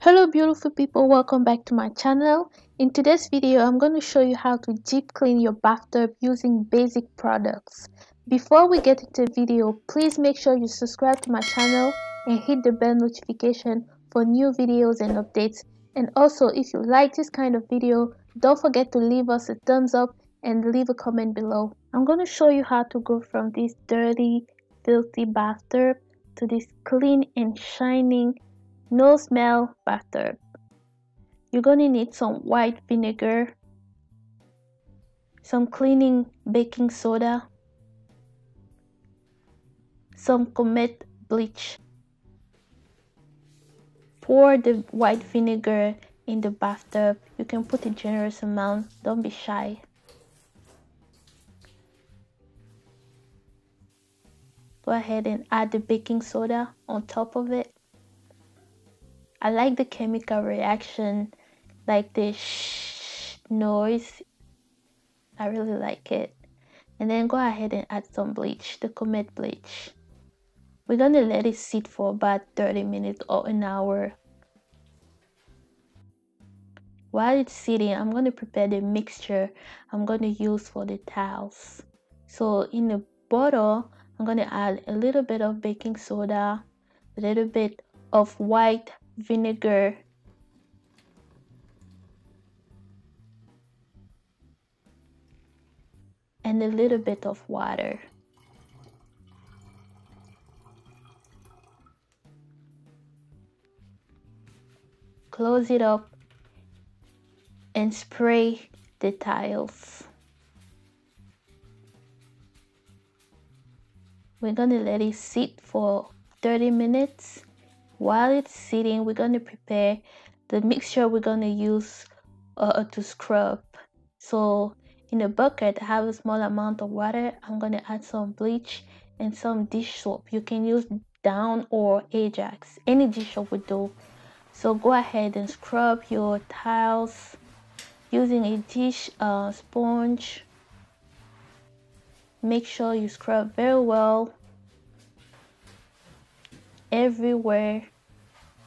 Hello beautiful people, welcome back to my channel. In today's video I'm going to show you how to deep clean your bathtub using basic products. Before we get into the video, please make sure you subscribe to my channel and hit the bell notification for new videos and updates. And also, if you like this kind of video, don't forget to leave us a thumbs up and leave a comment below. I'm going to show you how to go from this dirty, filthy bathtub to this clean and shining no smell bathtub. You're gonna need some white vinegar, some cleaning baking soda, some comet bleach. Pour the white vinegar in the bathtub. You can put a generous amount, don't be shy. Go ahead and add the baking soda on top of it. I like the chemical reaction, like the shh noise. I really like it. And then go ahead and add some bleach, the comet bleach. We're gonna let it sit for about 30 minutes or an hour. While it's sitting, I'm gonna prepare the mixture I'm gonna use for the tiles. So in a bottle, I'm gonna add a little bit of baking soda, a little bit of white vinegar, and a little bit of water. Close it up and spray the tiles. We're gonna let it sit for 30 minutes. While it's sitting, we're gonna prepare the mixture we're gonna use to scrub. So in a bucket, I have a small amount of water. I'm gonna add some bleach and some dish soap. You can use Dawn or Ajax, any dish soap will do. So go ahead and scrub your tiles using a dish sponge. Make sure you scrub very well everywhere.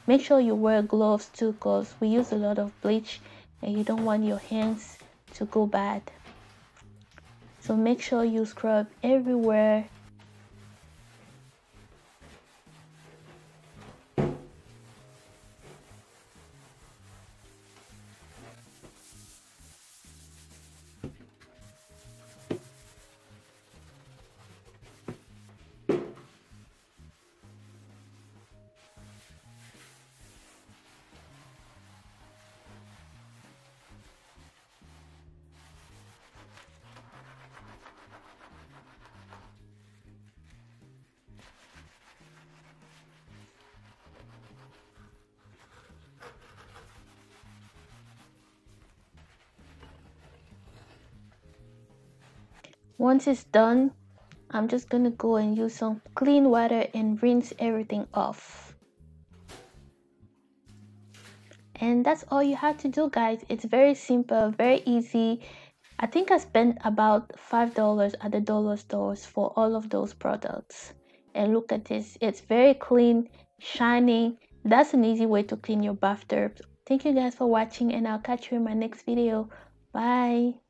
Make sure you wear gloves too, because we use a lot of bleach and you don't want your hands to go bad. So make sure you scrub everywhere. Once it's done, I'm just gonna go and use some clean water and rinse everything off. And that's all you have to do, guys. It's very simple, very easy. I think I spent about $5 at the dollar stores for all of those products. And look at this, it's very clean, shining. That's an easy way to clean your bathtub. Thank you guys for watching, and I'll catch you in my next video. Bye.